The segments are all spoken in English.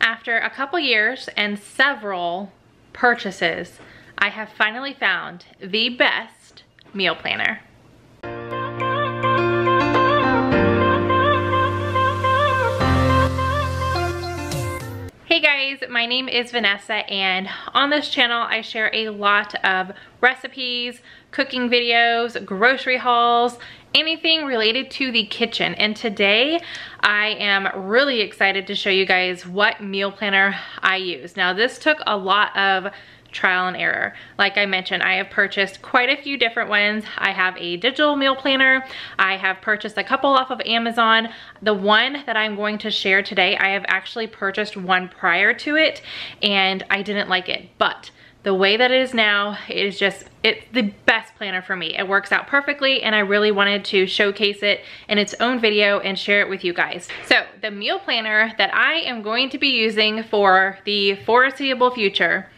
After a couple years and several purchases, I have finally found the best meal planner. Hey guys, my name is Vanessa, and on this channel I share a lot of recipes, cooking videos, grocery hauls, anything related to the kitchen. And today I am really excited to show you guys what meal planner I use. Now this took a lot of trial and error. Like I mentioned, I have purchased quite a few different ones. I have a digital meal planner. I have purchased a couple off of Amazon. The one that I'm going to share today, I have actually purchased one prior to it and I didn't like it. But the way that it is now, it's the best planner for me. It works out perfectly and I really wanted to showcase it in its own video and share it with you guys. So the meal planner that I am going to be using for the foreseeable future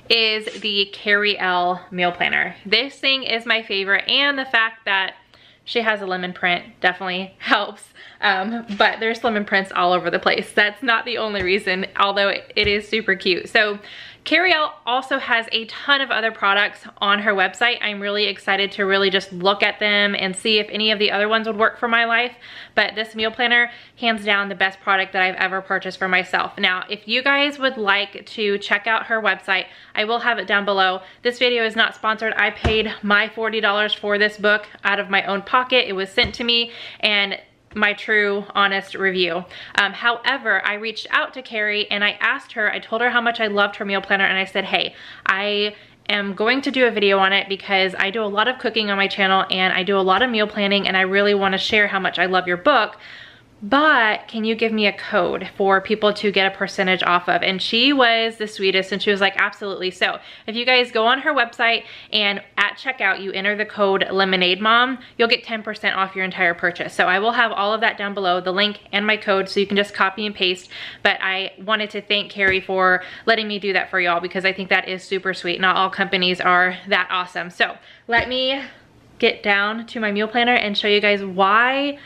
is the Carrie L meal planner. This thing is my favorite, and the fact that she has a lemon print definitely helps, but there's lemon prints all over the place. That's not the only reason, although it is super cute. So Carrie L also has a ton of other products on her website. I'm really excited to really just look at them and see if any of the other ones would work for my life. But this meal planner, hands down, the best product that I've ever purchased for myself. Now, if you guys would like to check out her website, I will have it down below. This video is not sponsored. I paid my $40 for this book out of my own pocket. It was sent to me, and my true honest review. However, I reached out to Carrie and I asked her, I told her how much I loved her meal planner, and I said, hey, I am going to do a video on it because I do a lot of cooking on my channel and I do a lot of meal planning, and I really want to share how much I love your book, but can you give me a code for people to get a percentage off of? And she was the sweetest, and she was like, absolutely. So if you guys go on her website and at checkout you enter the code lemonademom, you'll get 10% off your entire purchase. So I will have all of that down below, the link and my code, so you can just copy and paste. But I wanted to thank Carrie for letting me do that for y'all, because I think that is super sweet. Not all companies are that awesome. So let me get down to my meal planner and show you guys why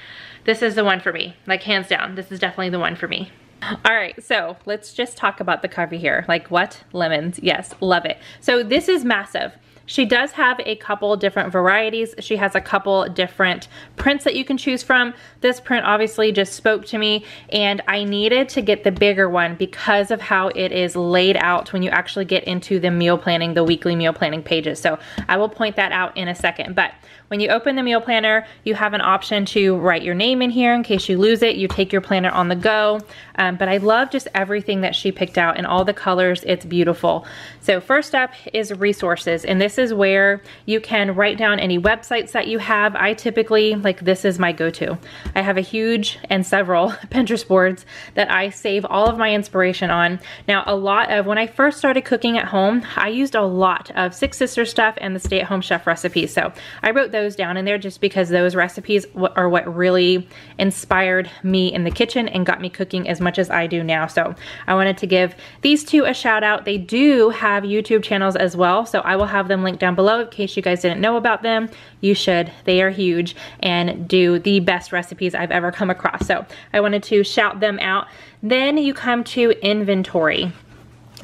this is the one for me. Like, hands down, this is definitely the one for me. All right, so let's just talk about the cover here. Like, what? Lemons. Yes, love it. So this is massive. She does have a couple different varieties. She has a couple different prints that you can choose from. This print obviously just spoke to me, and I needed to get the bigger one because of how it is laid out when you actually get into the meal planning, the weekly meal planning pages. So I will point that out in a second. But when you open the meal planner, you have an option to write your name in here in case you lose it. You take your planner on the go. But I love just everything that she picked out and all the colors. It's beautiful. So first up is resources, and this is where you can write down any websites that you have. I typically, like, this is my go-to. I have a huge and several Pinterest boards that I save all of my inspiration on. Now, a lot of, when I first started cooking at home, I used a lot of Six Sisters stuff and the Stay at Home Chef recipes. So I wrote those down in there just because those recipes are what really inspired me in the kitchen and got me cooking as much as I do now. So I wanted to give these two a shout out. They do have YouTube channels as well, so I will have them linked down below in case you guys didn't know about them. You should. They are huge and do the best recipes I've ever come across. So I wanted to shout them out. Then you come to inventory.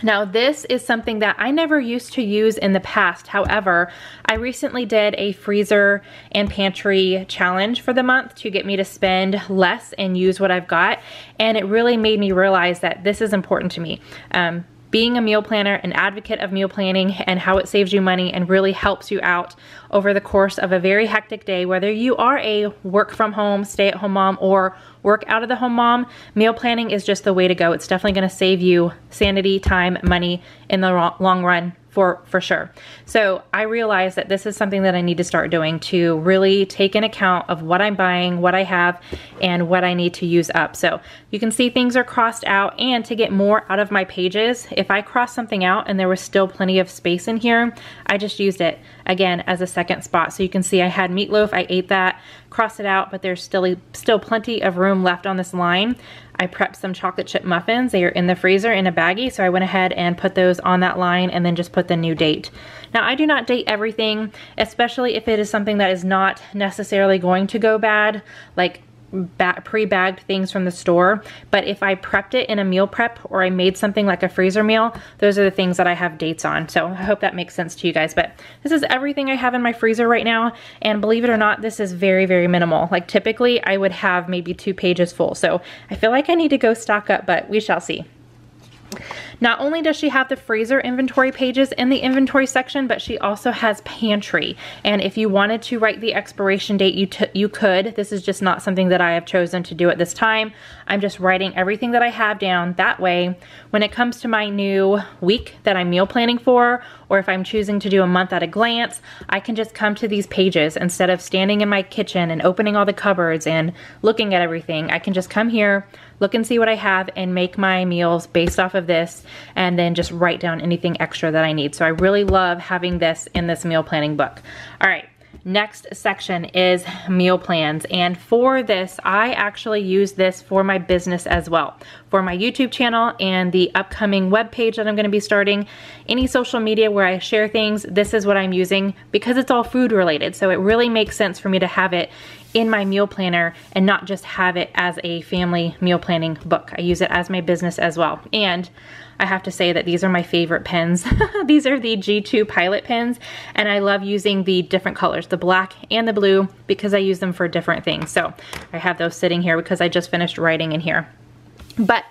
Now this is something that I never used to use in the past. However, I recently did a freezer and pantry challenge for the month to get me to spend less and use what I've got. And it really made me realize that this is important to me. Being a meal planner, an advocate of meal planning and how it saves you money and really helps you out over the course of a very hectic day, whether you are a work from home, stay at home mom, or work out of the home mom, meal planning is just the way to go. It's definitely gonna save you sanity, time, money in the long run. For sure. So I realized that this is something that I need to start doing to really take an account of what I'm buying, what I have, and what I need to use up. So you can see things are crossed out, and to get more out of my pages, if I cross something out and there was still plenty of space in here, I just used it again as a second spot. So you can see I had meatloaf, I ate that, crossed it out, but there's still plenty of room left on this line. I prepped some chocolate chip muffins. They are in the freezer in a baggie, so I went ahead and put those on that line and then just put the new date. Now, I do not date everything, especially if it is something that is not necessarily going to go bad. Like, pre-bagged things from the store, but if I prepped it in a meal prep or I made something like a freezer meal, those are the things that I have dates on. So I hope that makes sense to you guys, but this is everything I have in my freezer right now, and believe it or not, this is very, very minimal. Like typically I would have maybe 2 pages full, so I feel like I need to go stock up, but we shall see. Not only does she have the freezer inventory pages in the inventory section, but she also has pantry. And if you wanted to write the expiration date, you could. This is just not something that I have chosen to do at this time. I'm just writing everything that I have down. That way, when it comes to my new week that I'm meal planning for, or if I'm choosing to do a month at a glance, I can just come to these pages instead of standing in my kitchen and opening all the cupboards and looking at everything. I can just come here, look and see what I have, and make my meals based off of this, and then just write down anything extra that I need. So I really love having this in this meal planning book. All right. Next section is meal plans, and for this I actually use this for my business as well, for my YouTube channel and the upcoming web page that I'm going to be starting. Any social media where I share things, this is what I'm using because it's all food related, so it really makes sense for me to have it in my meal planner and not just have it as a family meal planning book. I use it as my business as well. And I have to say that these are my favorite pens. These are the G2 Pilot pens, and I love using the different colors, the black and the blue, because I use them for different things. So I have those sitting here because I just finished writing in here. But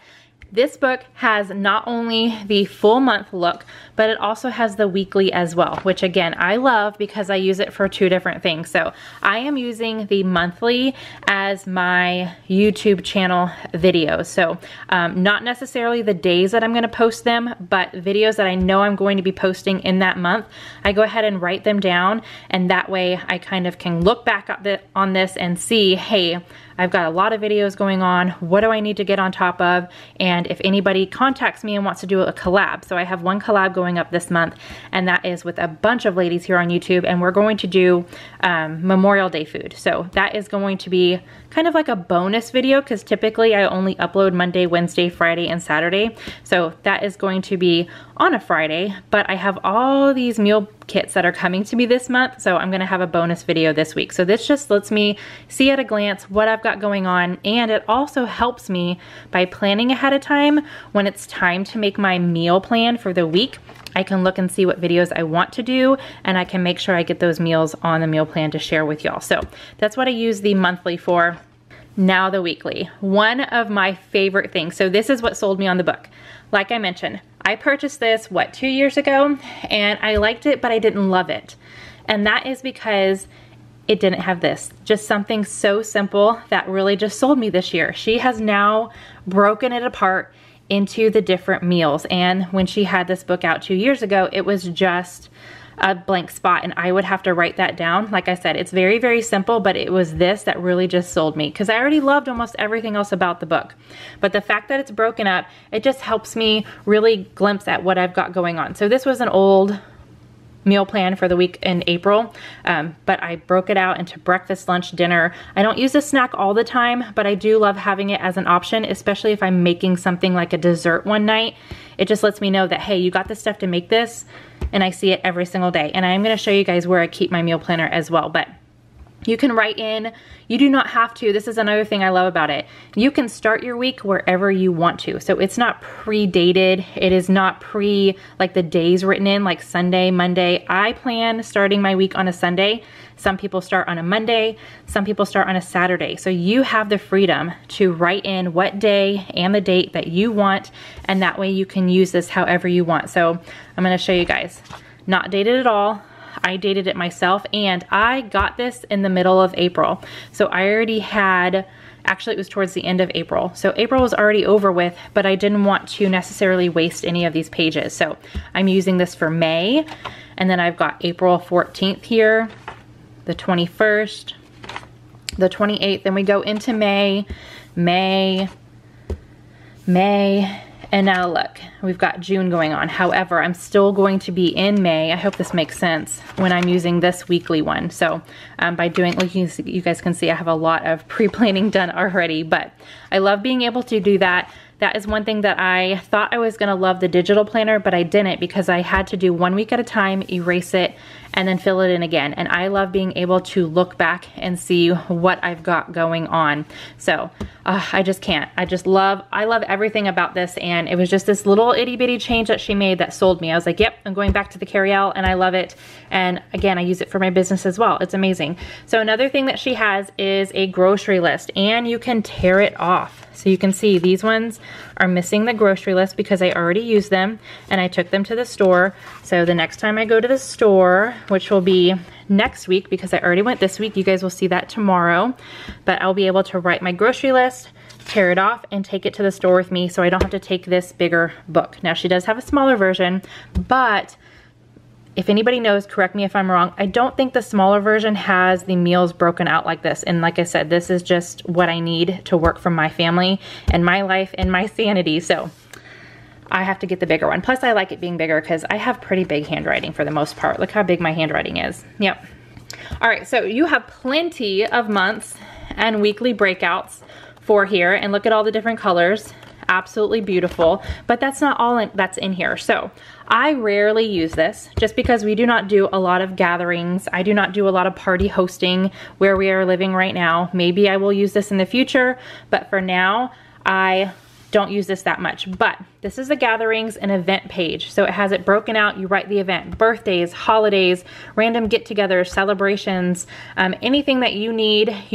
this book has not only the full month look, but it also has the weekly as well, which again, I love because I use it for 2 different things. So I am using the monthly as my YouTube channel videos. So not necessarily the days that I'm gonna post them, but videos that I know I'm going to be posting in that month. I go ahead and write them down, and that way I kind of can look back on this and see, hey, I've got a lot of videos going on. What do I need to get on top of? And if anybody contacts me and wants to do a collab. So I have one collab going up this month, and that is with a bunch of ladies here on YouTube, and we're going to do Memorial Day food. So that is going to be kind of like a bonus video because typically I only upload Monday, Wednesday, Friday, and Saturday. So that is going to be on a Friday, but I have all these meal kits that are coming to me this month, so I'm gonna have a bonus video this week. So this just lets me see at a glance what I've got going on, and it also helps me by planning ahead of time. When it's time to make my meal plan for the week, I can look and see what videos I want to do, and I can make sure I get those meals on the meal plan to share with y'all. So that's what I use the monthly for. Now the weekly. One of my favorite things. So this is what sold me on the book. Like I mentioned, I purchased this, 2 years ago, and I liked it, but I didn't love it. And that is because it didn't have this. Just something so simple that really just sold me this year. She has now broken it apart into the different meals. And when she had this book out 2 years ago, it was just a blank spot, and I would have to write that down. Like I said, it's very, very simple, but it was this that really just sold me because I already loved almost everything else about the book. But the fact that it's broken up, it just helps me really glimpse at what I've got going on. So this was an old meal plan for the week in April, but I broke it out into breakfast, lunch, dinner. I don't use a snack all the time, but I do love having it as an option, especially if I'm making something like a dessert one night. It just lets me know that, hey, you got the stuff to make this, and I see it every single day. And I'm gonna show you guys where I keep my meal planner as well, but you can write in, you do not have to. This is another thing I love about it. You can start your week wherever you want to. So it's not pre-dated. It is not like the days written in, like Sunday, Monday. I plan starting my week on a Sunday. Some people start on a Monday. Some people start on a Saturday. So you have the freedom to write in what day and the date that you want, and that way you can use this however you want. So I'm gonna show you guys. Not dated at all. I dated it myself, and I got this in the middle of April. So I already had, actually it was towards the end of April. So April was already over with, but I didn't want to necessarily waste any of these pages. So I'm using this for May, and then I've got April 14th here, the 21st, the 28th, then we go into May, and now look, we've got June going on. However, I'm still going to be in May. I hope this makes sense when I'm using this weekly one. So by doing, like you guys can see, I have a lot of pre-planning done already, but I love being able to do that. that is one thing that I thought I was gonna love the digital planner, but I didn't because I had to do 1 week at a time, erase it, and then fill it in again. And I love being able to look back and see what I've got going on. So I just can't. I love everything about this, and it was just this little itty bitty change that she made that sold me. I was like, yep, I'm going back to the carry-out, and I love it. And again, I use it for my business as well. It's amazing. So another thing that she has is a grocery list, and you can tear it off. So you can see these ones are missing the grocery list because I already used them and I took them to the store. So the next time I go to the store, which will be next week because I already went this week, you guys will see that tomorrow, but I'll be able to write my grocery list, tear it off, and take it to the store with me so I don't have to take this bigger book. Now she does have a smaller version, but if anybody knows, correct me if I'm wrong, I don't think the smaller version has the meals broken out like this. And like I said, this is just what I need to work for my family and my life and my sanity. So I have to get the bigger one. Plus I like it being bigger because I have pretty big handwriting for the most part. Look how big my handwriting is. Yep. All right, so you have plenty of months and weekly breakouts for here. And look at all the different colors. Absolutely beautiful, but that's not all that's in here. So I rarely use this just because we do not do a lot of gatherings. I do not do a lot of party hosting where we are living right now. Maybe I will use this in the future, but for now, I don't use this that much. But this is the gatherings and event page. So it has it broken out. You write the event, birthdays, holidays, random get-togethers, celebrations, anything that you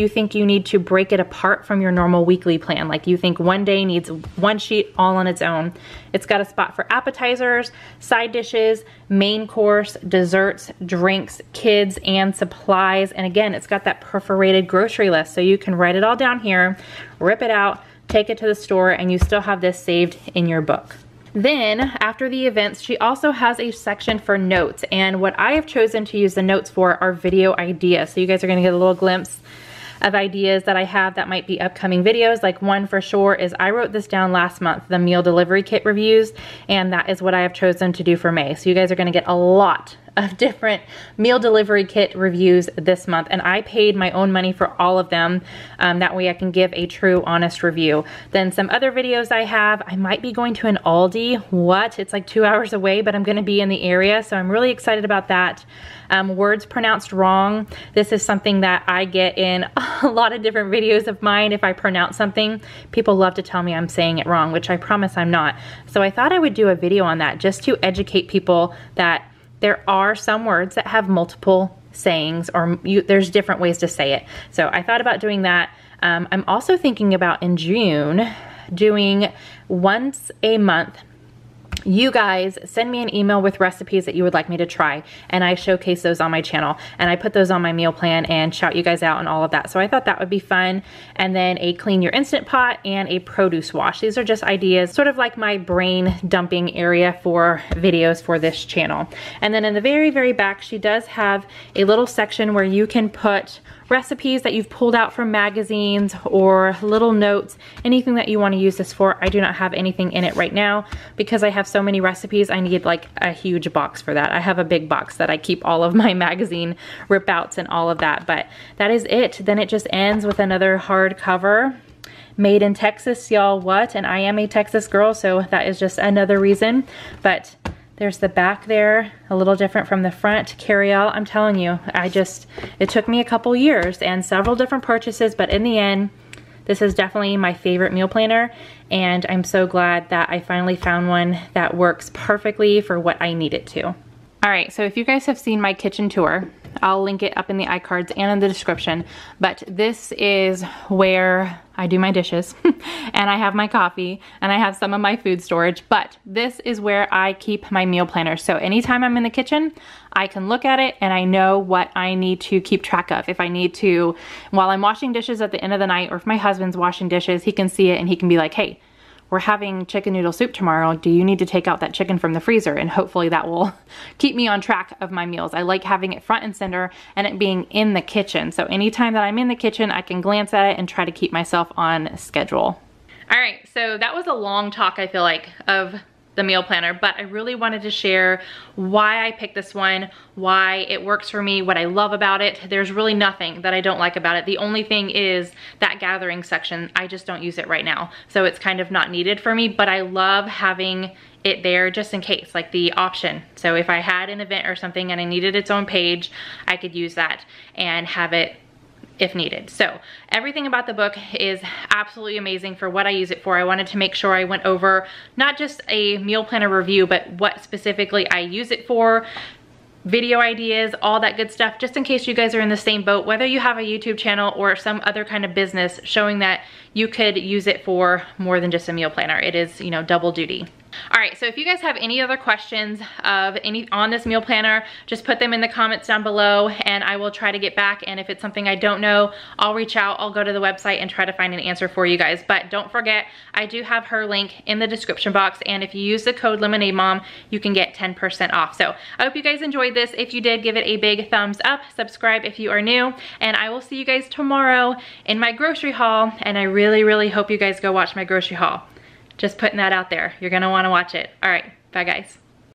think you need to break it apart from your normal weekly plan. Like you think one day needs one sheet all on its own. It's got a spot for appetizers, side dishes, main course, desserts, drinks, kids, and supplies. And again, it's got that perforated grocery list. So you can write it all down here, rip it out, take it to the store, and you still have this saved in your book. Then after the events, she also has a section for notes, and what I have chosen to use the notes for are video ideas. So you guys are gonna get a little glimpse of ideas that I have that might be upcoming videos. Like one for sure is I wrote this down last month, the meal delivery kit reviews, and that is what I have chosen to do for May. So you guys are gonna get a lot of different meal delivery kit reviews this month, and I paid my own money for all of them. That way I can give a true, honest review. Then some other videos I have, I might be going to an Aldi. What? It's like 2 hours away, but I'm gonna be in the area, so I'm really excited about that. Words pronounced wrong. This is something that I get in a lot of different videos of mine. If I pronounce something, people love to tell me I'm saying it wrong, which I promise I'm not. So I thought I would do a video on that just to educate people that there are some words that have multiple sayings, or there's different ways to say it. So I thought about doing that. I'm also thinking about in June doing once a month. You guys send me an email with recipes that you would like me to try, and I showcase those on my channel, and I put those on my meal plan and shout you guys out and all of that. So I thought that would be fun. And then a clean your instant pot and a produce wash. These are just ideas, sort of like my brain dumping area for videos for this channel. And then in the very, very back, she does have a little section where you can put recipes that you've pulled out from magazines or little notes, anything that you want to use this for. I do not have anything in it right now because I have so many recipes. I need like a huge box for that. I have a big box that I keep all of my magazine rip outs and all of that, but that is it. Then it just ends with another hardcover. Made in Texas, y'all, what? And I am a Texas girl, so that is just another reason. But there's the back there, a little different from the front. Carry-all, I'm telling you, it took me a couple years and several different purchases, but in the end, this is definitely my favorite meal planner, and I'm so glad that I finally found one that works perfectly for what I need it to. All right, so if you guys have seen my kitchen tour, I'll link it up in the iCards and in the description, but this is where I do my dishes and I have my coffee and I have some of my food storage, but this is where I keep my meal planner. So anytime I'm in the kitchen, I can look at it and I know what I need to keep track of. If I need to, while I'm washing dishes at the end of the night, or if my husband's washing dishes, he can see it and he can be like, hey, we're having chicken noodle soup tomorrow. Do you need to take out that chicken from the freezer? And hopefully that will keep me on track of my meals. I like having it front and center and it being in the kitchen. So anytime that I'm in the kitchen, I can glance at it and try to keep myself on schedule. All right, so that was a long talk, I feel like, of the meal planner, but I really wanted to share why I picked this one, why it works for me, what I love about it. There's really nothing that I don't like about it. The only thing is that gathering section. I just don't use it right now, so it's kind of not needed for me, but I love having it there just in case, like the option. So if I had an event or something and I needed its own page, I could use that and have it if needed. So everything about the book is absolutely amazing for what I use it for. I wanted to make sure I went over not just a meal planner review, but what specifically I use it for, video ideas, all that good stuff, just in case you guys are in the same boat, whether you have a YouTube channel or some other kind of business, showing that you could use it for more than just a meal planner. It is, you know, double duty. All right, so if you guys have any other questions on this meal planner, just put them in the comments down below and I will try to get back. And if it's something I don't know, I'll reach out, I'll go to the website and try to find an answer for you guys. But don't forget, I do have her link in the description box, and if you use the code lemonademom, you can get 10% off. So I hope you guys enjoyed this. If you did, give it a big thumbs up, subscribe if you are new, and I will see you guys tomorrow in my grocery haul. And I really, really hope you guys go watch my grocery haul. Just putting that out there. You're gonna wanna watch it. All right, bye guys.